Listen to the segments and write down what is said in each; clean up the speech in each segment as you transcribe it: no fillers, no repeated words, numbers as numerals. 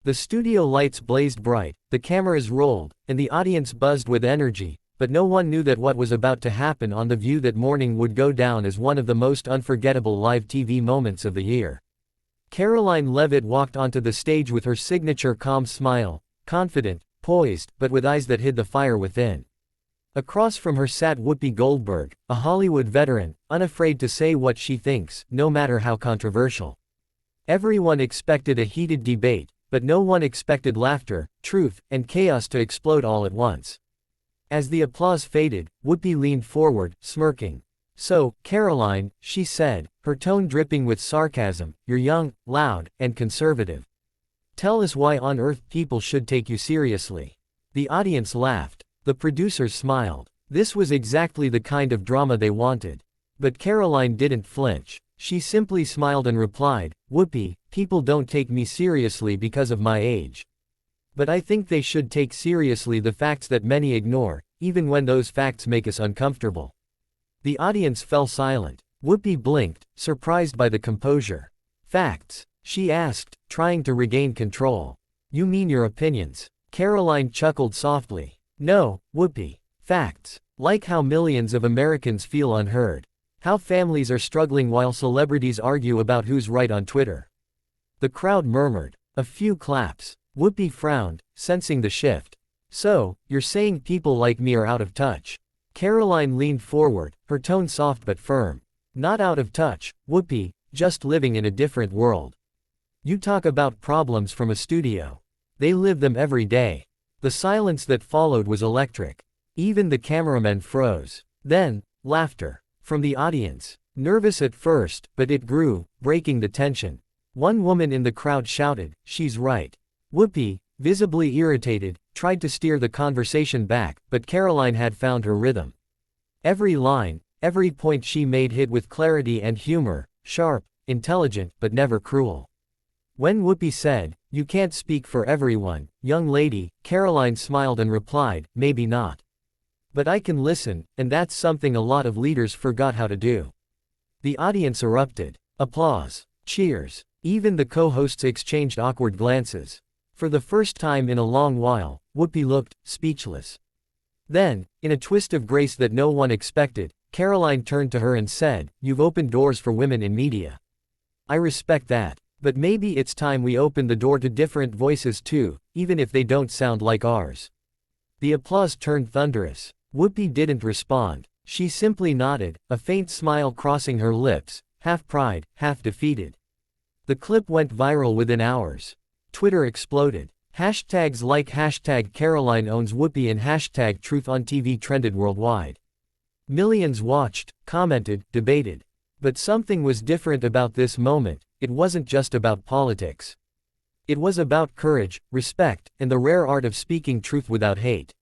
The studio lights blazed bright, the cameras rolled, and the audience buzzed with energy, but no one knew that what was about to happen on TheView that morning would go down as one of the most unforgettable live TV moments of the year. Karoline Leavitt walked onto the stage with her signature calm smile, confident, poised, but with eyes that hid the fire within. Across from her sat Whoopi Goldberg, a Hollywood veteran, unafraid to say what she thinks, no matter how controversial. Everyone expected a heated debate, but no one expected laughter, truth, and chaos to explode all at once. As the applause faded, Whoopi leaned forward, smirking. "So, Karoline," she said, her tone dripping with sarcasm, "you're young, loud, and conservative. Tell us why on earth people should take you seriously." The audience laughed. The producers smiled. This was exactly the kind of drama they wanted. But Karoline didn't flinch. She simply smiled and replied, "Whoopi, people don't take me seriously because of my age. But I think they should take seriously the facts that many ignore, even when those facts make us uncomfortable." The audience fell silent. Whoopi blinked, surprised by the composure. "Facts?" she asked, trying to regain control. "You mean your opinions?" Karoline chuckled softly. "No, Whoopi. Facts. Like how millions of Americans feel unheard. How families are struggling while celebrities argue about who's right on Twitter." The crowd murmured. A few claps. Whoopi frowned, sensing the shift. "So, you're saying people like me are out of touch?" Karoline leaned forward, her tone soft but firm. "Not out of touch, Whoopi, just living in a different world. You talk about problems from a studio. They live them every day." The silence that followed was electric. Even the cameramen froze. Then, laughter. From the audience. Nervous at first, but it grew, breaking the tension. One woman in the crowd shouted, "She's right." Whoopi, visibly irritated, tried to steer the conversation back, but Karoline had found her rhythm. Every line, every point she made hit with clarity and humor, sharp, intelligent, but never cruel. When Whoopi said, "You can't speak for everyone, young lady," Karoline smiled and replied, "Maybe not. But I can listen, and that's something a lot of leaders forgot how to do." The audience erupted. Applause. Cheers. Even the co-hosts exchanged awkward glances. For the first time in a long while, Whoopi looked speechless. Then, in a twist of grace that no one expected, Karoline turned to her and said, "You've opened doors for women in media. I respect that. But maybe it's time we open the door to different voices too, even if they don't sound like ours." The applause turned thunderous. Whoopi didn't respond. She simply nodded, a faint smile crossing her lips, half pride, half defeated. The clip went viral within hours. Twitter exploded. Hashtags like #Karoline owns Whoopi and #Truth on TV trended worldwide. Millions watched, commented, debated. But something was different about this moment. It wasn't just about politics. It was about courage, respect, and the rare art of speaking truth without hate.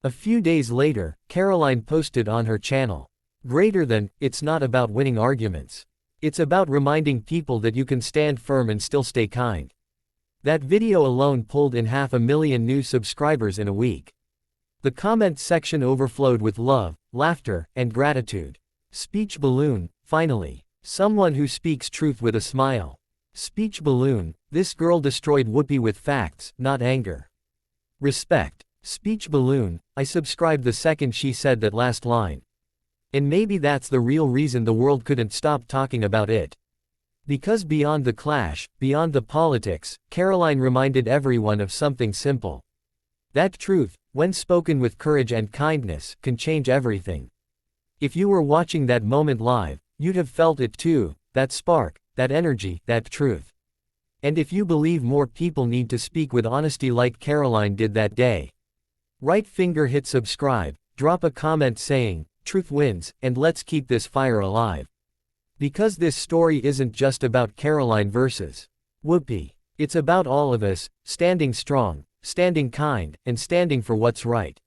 A few days later, Karoline posted on her channel, "Greater than, it's not about winning arguments. It's about reminding people that you can stand firm and still stay kind." That video alone pulled in 500,000 new subscribers in a week. The comment section overflowed with love, laughter, and gratitude. Speech balloon, finally. Someone who speaks truth with a smile. Speech balloon, this girl destroyed Whoopi with facts, not anger. Respect. Speech balloon, I subscribed the second she said that last line. And maybe that's the real reason the world couldn't stop talking about it. Because beyond the clash, beyond the politics, Karoline reminded everyone of something simple. That truth, when spoken with courage and kindness, can change everything. If you were watching that moment live, you'd have felt it too, that spark, that energy, that truth. And if you believe more people need to speak with honesty like Karoline did that day, right finger hit subscribe, drop a comment saying, "Truth wins," and let's keep this fire alive. Because this story isn't just about Karoline versus Whoopi. It's about all of us, standing strong, standing kind, and standing for what's right.